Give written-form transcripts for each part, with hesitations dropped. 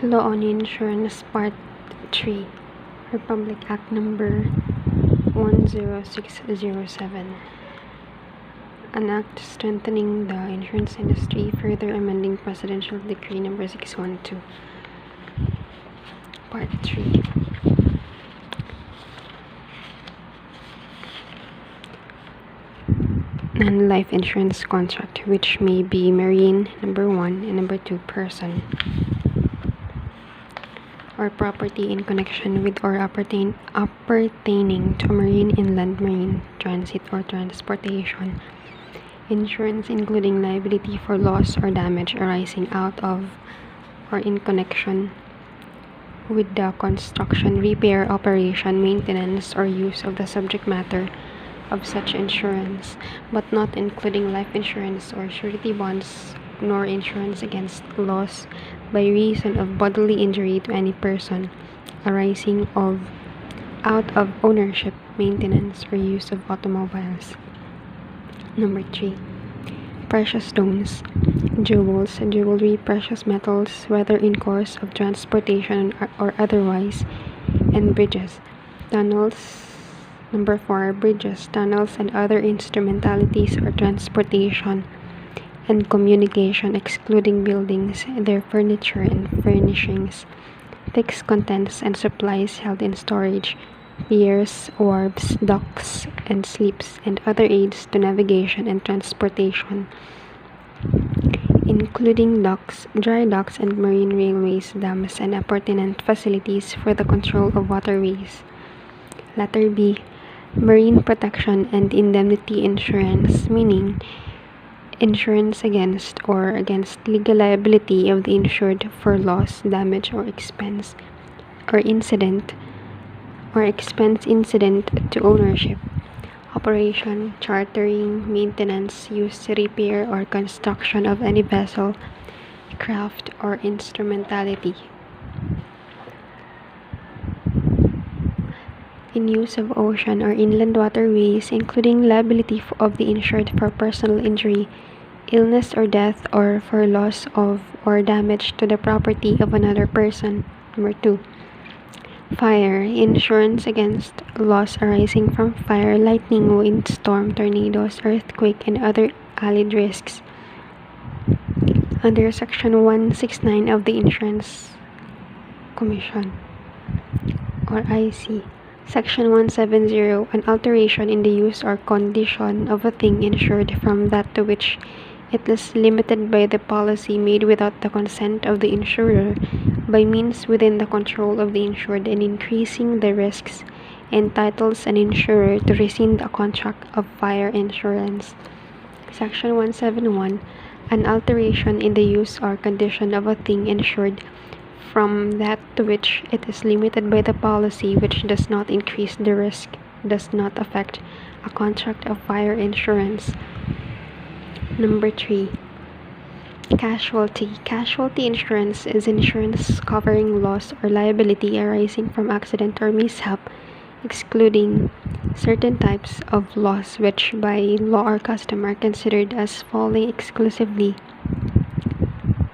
Law on Insurance Part 3, Republic Act Number 10607. An act strengthening the insurance industry, further amending Presidential Decree Number 612. Part 3. Non-life insurance contract, which may be marine, number 1, and number 2, person or property in connection with or appertaining to marine, inland marine, transit, or transportation. Insurance including liability for loss or damage arising out of or in connection with the construction, repair, operation, maintenance, or use of the subject matter of such insurance, but not including life insurance or surety bonds, nor insurance against loss by reason of bodily injury to any person arising out of ownership, maintenance, or use of automobiles. Number 3. Precious stones, jewels, jewelry, precious metals, whether in course of transportation or otherwise, and bridges, tunnels. Number 4. Bridges, tunnels, and other instrumentalities or transportation and communication, excluding buildings, their furniture and furnishings, fixed contents and supplies held in storage, piers, wharves, docks, and slips, and other aids to navigation and transportation, including docks, dry docks, and marine railways, dams, and appurtenant facilities for the control of waterways. Letter B. Marine protection and indemnity insurance, meaning insurance against legal liability of the insured for loss, damage, or expense incident to ownership, operation, chartering, maintenance, use, repair, or construction of any vessel, craft, or instrumentality in use of ocean or inland waterways, including liability of the insured for personal injury, illness, or death, or for loss of or damage to the property of another person. Number 2. Fire, insurance against loss arising from fire, lightning, windstorm, tornadoes, earthquake, and other allied risks under Section 169 of the Insurance Commission or IC. Section 170, an alteration in the use or condition of a thing insured from that to which it is limited by the policy made without the consent of the insurer, by means within the control of the insured, and increasing the risks, entitles an insurer to rescind a contract of fire insurance. Section 171, an alteration in the use or condition of a thing insured from that to which it is limited by the policy, which does not increase the risk, does not affect a contract of fire insurance. Number 3. Casualty. Casualty insurance is insurance covering loss or liability arising from accident or mishap, excluding certain types of loss which by law or custom are considered as falling exclusively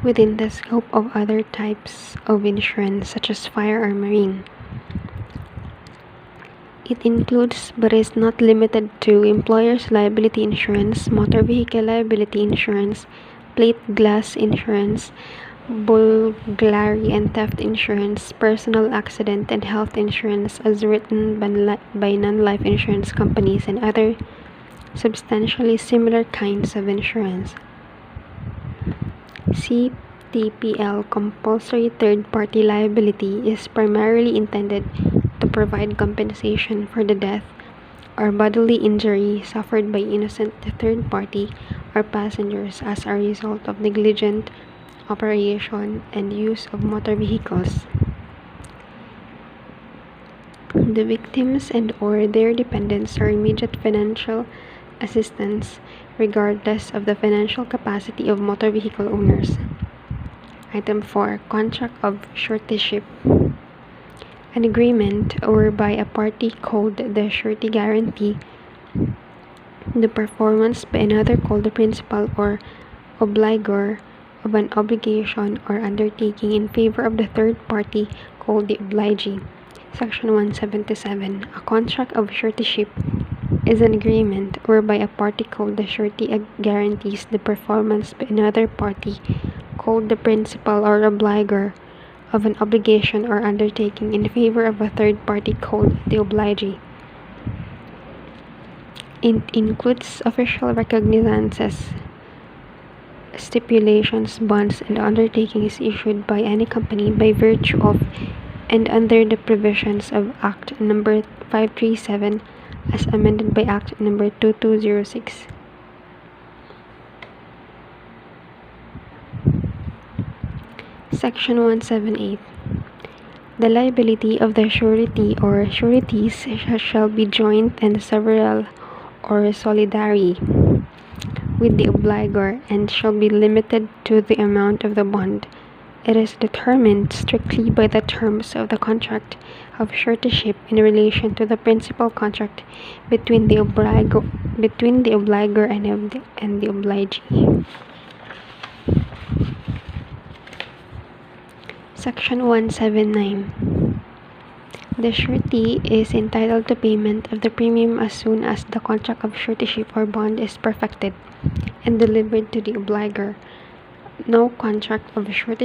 within the scope of other types of insurance, such as fire or marine. It includes, but is not limited to, employer's liability insurance, motor vehicle liability insurance, plate glass insurance, burglary and theft insurance, personal accident and health insurance as written by non-life insurance companies, and other substantially similar kinds of insurance. CTPL, compulsory third-party liability, is primarily intended to provide compensation for the death or bodily injury suffered by innocent third party or passengers as a result of negligent operation and use of motor vehicles. The victims and or their dependents are immediate financial assistance regardless of the financial capacity of motor vehicle owners. Item 4. Contract of suretyship. An agreement whereby a party called the surety guarantee the performance by another called the principal or obligor of an obligation or undertaking in favor of the third party called the obligee. Section 177. A contract of suretyship is an agreement whereby a party called the surety guarantees the performance by another party called the principal or obligor of an obligation or undertaking in favor of a third party called the obligee. It includes official recognizances, stipulations, bonds, and undertakings issued by any company by virtue of and under the provisions of Act No. 537 as amended by Act No. 2206. Section 178. The liability of the surety or sureties shall be joint and several or solidary with the obligor and shall be limited to the amount of the bond. It is determined strictly by the terms of the contract of suretyship in relation to the principal contract between the obligor and the obligee. Section 179. The surety is entitled to payment of the premium as soon as the contract of suretyship or bond is perfected and delivered to the obligor. No contract of surety